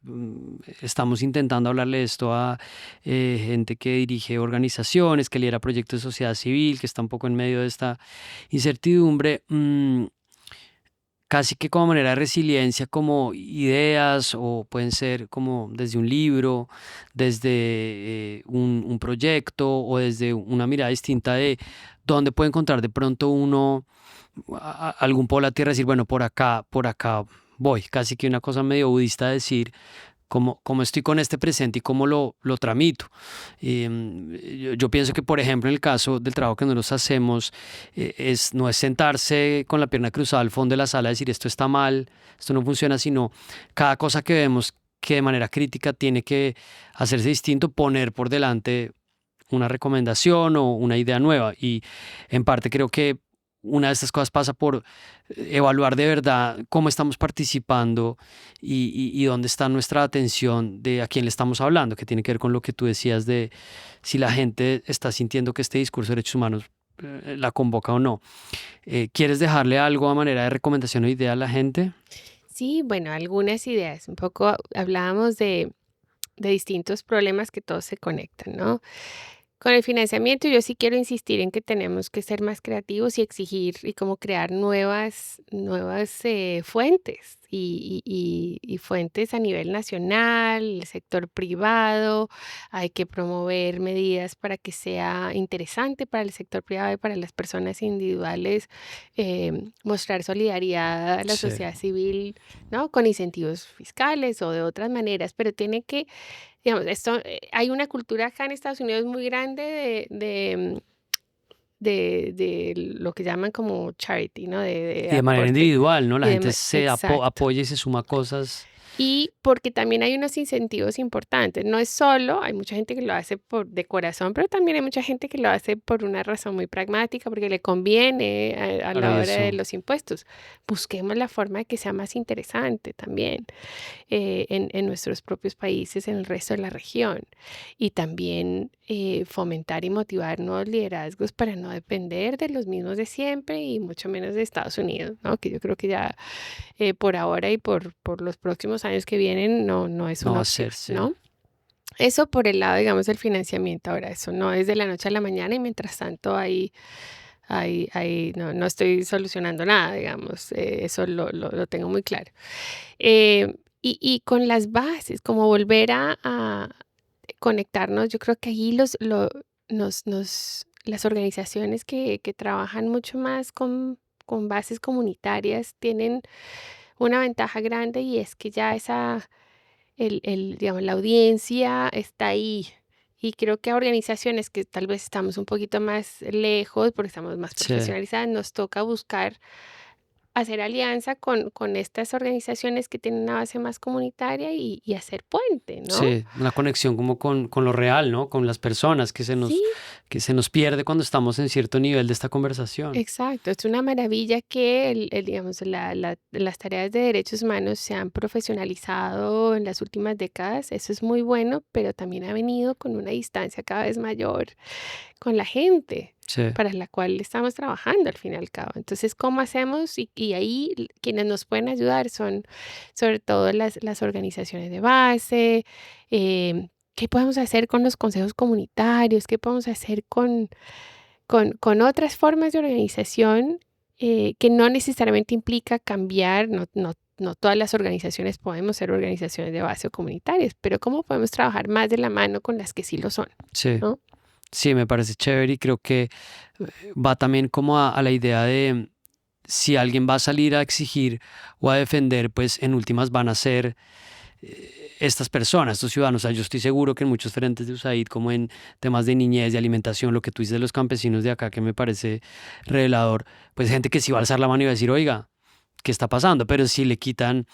estamos intentando hablarle esto a gente que dirige organizaciones, que lidera proyectos de sociedad civil, que está un poco en medio de esta incertidumbre. Casi que como manera de resiliencia, como ideas o pueden ser como desde un libro, desde un proyecto o desde una mirada distinta de dónde puede encontrar de pronto uno algún polo a tierra, decir, bueno, por acá voy, casi que una cosa medio budista decir, cómo estoy con este presente y cómo lo tramito. Yo pienso que, por ejemplo, en el caso del trabajo que nosotros hacemos, no es sentarse con la pierna cruzada al fondo de la sala y decir esto está mal, esto no funciona, sino cada cosa que vemos que de manera crítica tiene que hacerse distinto, poner por delante una recomendación o una idea nueva. Y en parte creo que una de estas cosas pasa por evaluar de verdad cómo estamos participando y dónde está nuestra atención de a quién le estamos hablando, que tiene que ver con lo que tú decías de si la gente está sintiendo que este discurso de derechos humanos la convoca o no. ¿Quieres dejarle algo a manera de recomendación o idea a la gente?
sí, bueno, algunas ideas. Un poco hablábamos de distintos problemas que todos se conectan, ¿no? Con el financiamiento, yo sí quiero insistir en que tenemos que ser más creativos y exigir y como crear nuevas fuentes y fuentes a nivel nacional, el sector privado. Hay que promover medidas para que sea interesante para el sector privado y para las personas individuales, mostrar solidaridad a la
Sí,
sociedad civil, ¿no? Con incentivos fiscales o de otras maneras, pero tiene que. Digamos, hay una cultura acá en Estados Unidos muy grande de lo que llaman como charity, ¿no? De
y de manera
aporte.
individual, ¿no? La
Y
gente se
exacto.
apoya y se suma a cosas.
Y porque también hay unos incentivos importantes. No es solo, hay mucha gente que lo hace de corazón, pero también hay mucha gente que lo hace por una razón muy pragmática, porque le conviene a
Claro, y
la hora de
eso,
los impuestos. Busquemos la forma de que sea más interesante también en nuestros propios países, en el resto de la región. Y también fomentar y motivar nuevos liderazgos para no depender de los mismos de siempre y mucho menos de Estados Unidos, ¿no? Que yo creo que ya por ahora y por los próximos años que vienen no es
no
una
va a
opción,
ser, sí.
¿no? Eso por el lado, digamos, del financiamiento. Ahora, eso no es de la noche a la mañana y mientras tanto no estoy solucionando nada, digamos, eso lo tengo muy claro. Eh, y con las bases, como volver a conectarnos. Yo creo que ahí las organizaciones que trabajan mucho más con bases comunitarias tienen una ventaja grande y es que ya digamos, la audiencia está ahí. Y creo que a organizaciones que tal vez estamos un poquito más lejos, porque estamos más
Sí.
profesionalizadas, nos toca buscar hacer alianza con estas organizaciones que tienen una base más comunitaria y hacer puente, ¿no?
Sí, una conexión como con lo real, ¿no? Con las personas
Sí,
que se nos pierde cuando estamos en cierto nivel de esta conversación.
exacto. Es una maravilla que digamos, las tareas de derechos humanos se han profesionalizado en las últimas décadas. Eso es muy bueno, pero también ha venido con una distancia cada vez mayor con la gente
Sí,
para la cual estamos trabajando al fin y al cabo. Entonces, ¿cómo hacemos? Y ahí quienes nos pueden ayudar son sobre todo las organizaciones de base. ¿Qué podemos hacer con los consejos comunitarios? ¿Qué podemos hacer con otras formas de organización que no necesariamente implica cambiar? No todas las organizaciones podemos ser organizaciones de base o comunitarias, pero ¿cómo podemos trabajar más de la mano con las que sí lo son?
sí,
¿No?
sí, me parece chévere y creo que va también como a la idea de si alguien va a salir a exigir o a defender, pues en últimas van a ser estas personas, estos ciudadanos. O sea, yo estoy seguro que en muchos frentes de USAID, como en temas de niñez, de alimentación, lo que tú dices de los campesinos de acá, que me parece revelador, pues gente que sí va a alzar la mano y va a decir, oiga, ¿qué está pasando? Pero si le quitan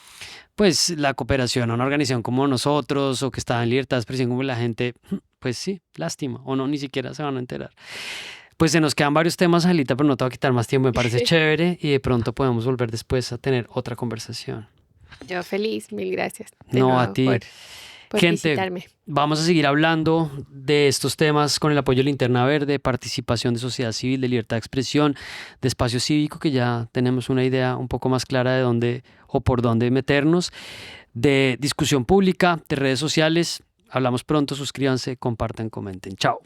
pues la cooperación a una organización como nosotros o que está en libertad de expresión como la gente, pues sí, lástima, o no, ni siquiera se van a enterar. Pues se nos quedan varios temas, Angelita, pero no te voy a quitar más tiempo, me parece chévere y de pronto podemos volver después a tener otra conversación.
Yo feliz, mil gracias de
No, a
nuevo
ti.
por
Gente,
visitarme.
vamos a seguir hablando de estos temas con el apoyo de Linterna Verde, participación de sociedad civil, de libertad de expresión, de espacio cívico, que ya tenemos una idea un poco más clara de dónde o por dónde meternos, de discusión pública, de redes sociales. Hablamos pronto, suscríbanse, compartan, comenten. Chao.